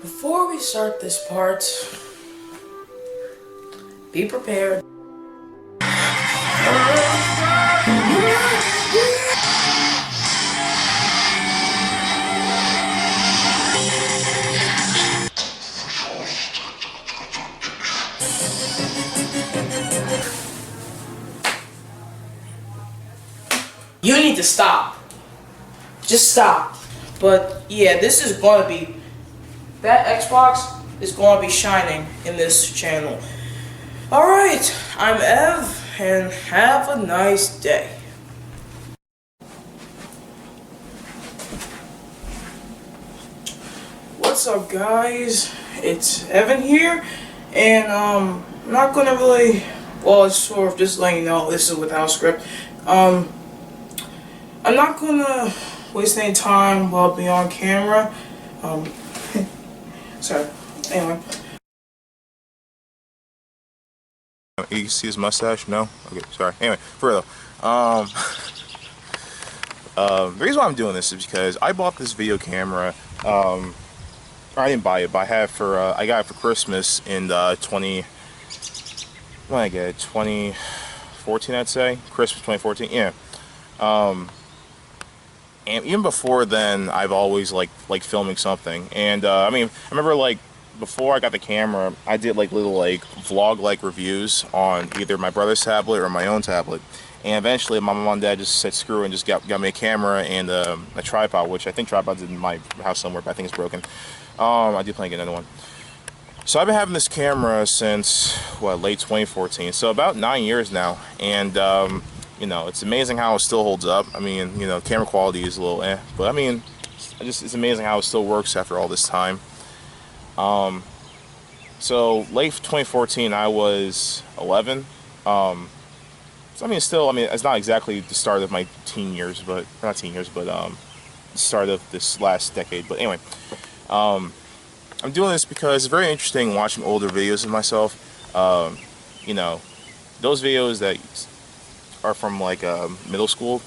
Before we start this part, be prepared. You need to stop. Just stop. But yeah, this is going to be, that Xbox is going to be shining in this channel. Alright, I'm Ev, and have a nice day. What's up, guys? It's Evan here, and I'm not gonna really, well, it's sort of just letting you know this is without script. I'm not gonna waste any time while being on camera. Sorry. Anyway. You can see his mustache? No? Okay, sorry. Anyway, for real. The reason why I'm doing this is because I bought this video camera. I didn't buy it, but I got it for Christmas in when did I get it? 2014, I'd say. Christmas 2014, yeah. And even before then, I've always liked filming something. And I mean, I remember before I got the camera, I did little vlog reviews on either my brother's tablet or my own tablet. And eventually my mom and dad just said screw and just got me a camera and a tripod, which I think tripod's in my house somewhere, but I think it's broken. I do plan to get another one. So I've been having this camera since late 2014, so about 9 years now. And you know, it's amazing how it still holds up. I mean, you know, camera quality is a little but I mean, it's amazing how it still works after all this time. So late 2014, I was 11. So I mean, it's not exactly the start of my teen years, but not teen years, but the start of this last decade. But anyway, I'm doing this because it's very interesting watching older videos of myself. You know, those videos that are from middle school,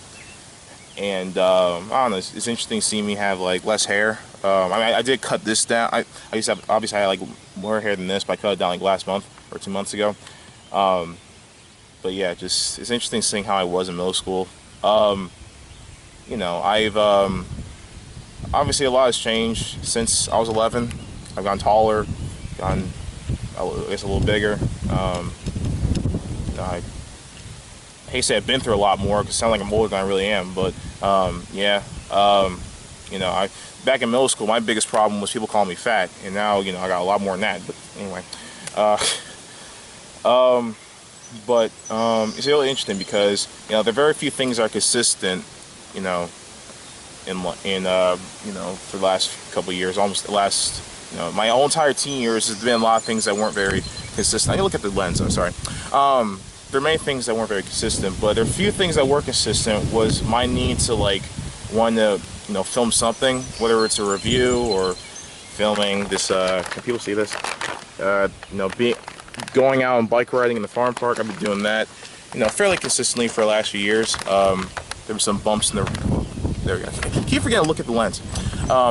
and I don't know, it's interesting seeing me have less hair. I mean, I did cut this down. I used to have, obviously I had more hair than this, but I cut it down last month or 2 months ago. But yeah, it's interesting seeing how I was in middle school. You know, I've obviously a lot has changed since I was 11. I've gotten taller, gotten, I guess, a little bigger. You know, I hate to say I've been through a lot more because I sound like I'm older than I really am, but yeah. You know, back in middle school, my biggest problem was people calling me fat, and now, you know, I got a lot more than that. But anyway, it's really interesting because, you know, there are very few things that are consistent, you know, in you know, for the last couple of years, almost the last, you know, my whole entire teen years, there's been a lot of things that weren't very consistent. I need to look at the lens, I'm sorry. There are many things that weren't very consistent, but there are a few things that were consistent was my need to want to, you know, film something, whether it's a review or filming this, can people see this? You know, going out and bike riding in the farm park. I've been doing that, you know, fairly consistently for the last few years. There were some bumps in the, there we go. I keep forgetting to look at the lens.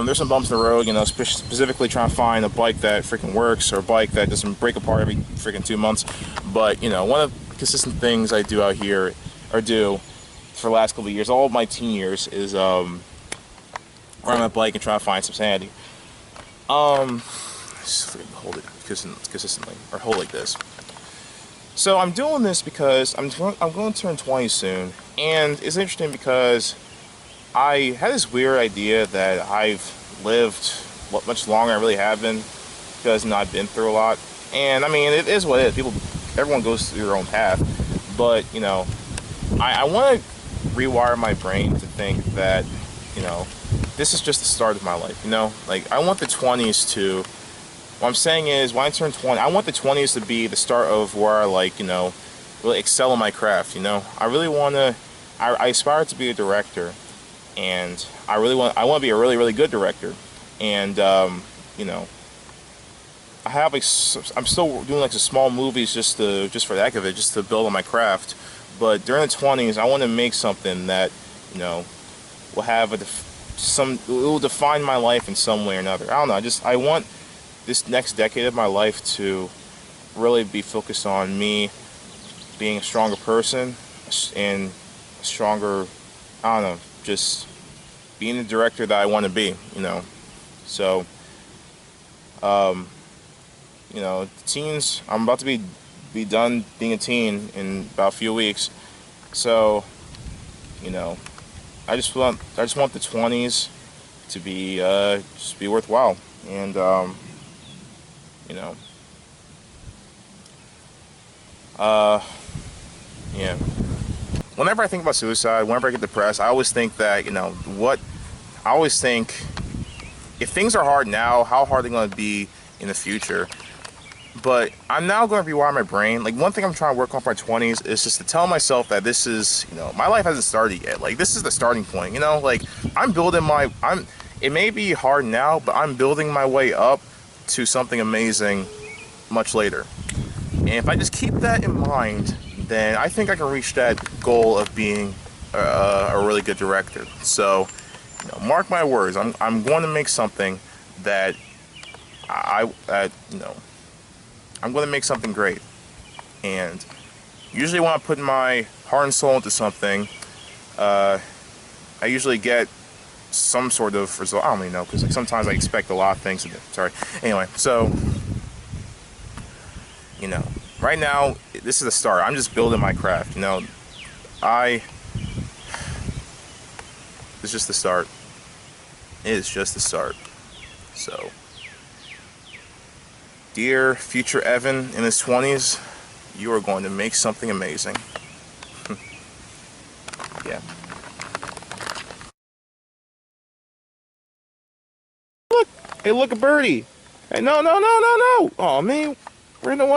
There's some bumps in the road, you know, specifically trying to find a bike that freaking works or a bike that doesn't break apart every freaking 2 months. But, you know, one of the consistent things I do out here, or do for the last couple of years, all of my teen years, is ride my bike and try to find some sanity. Just hold it consistently, or hold like this. So I'm doing this because I'm going to turn 20 soon, and it's interesting because I had this weird idea that I've lived much longer than I really have been, because, you know, I've been through a lot. And I mean, it is what it is. Everyone goes through their own path, but, you know, I want to rewire my brain to think that, you know, this is just the start of my life. You know, I want the 20s to, what I'm saying is, when I turn 20, I want the 20s to be the start of where I, you know, really excel in my craft. You know, I really want to, I aspire to be a director, and I want to be a really, really good director. And you know, I'm still doing some small movies just for the heck of it, just to build on my craft. But during the 20s, I want to make something that, you know, will have it will define my life in some way or another. I don't know. I want this next decade of my life to really be focused on me being a stronger person and a stronger, I don't know, just being the director that I want to be, you know. So, you know, teens, I'm about to be done being a teen in about a few weeks. So, you know, I just want the 20s to be just be worthwhile, and you know, yeah. Whenever I think about suicide, whenever I get depressed, I always think that, you know, I always think, if things are hard now, how hard are they going to be in the future? But I'm now going to rewire my brain. Like, one thing I'm trying to work on for my 20s is just to tell myself that this is, you know, my life hasn't started yet. Like, this is the starting point, you know? Like, it may be hard now, but I'm building my way up to something amazing much later. And if I just keep that in mind, then I think I can reach that goal of being a really good director. So, you know, mark my words. I'm going to make something that you know, I'm going to make something great. And usually when I put my heart and soul into something, I usually get some sort of result. I don't really know, because like, sometimes I expect a lot of things. Sorry. Anyway, so, you know, right now, this is the start. I'm just building my craft, you know. It's just the start. It is just the start. So, dear future Evan in his 20s, you are going to make something amazing. Yeah. Look! Hey, look, a birdie! Hey, no! Oh, man, we're in the way.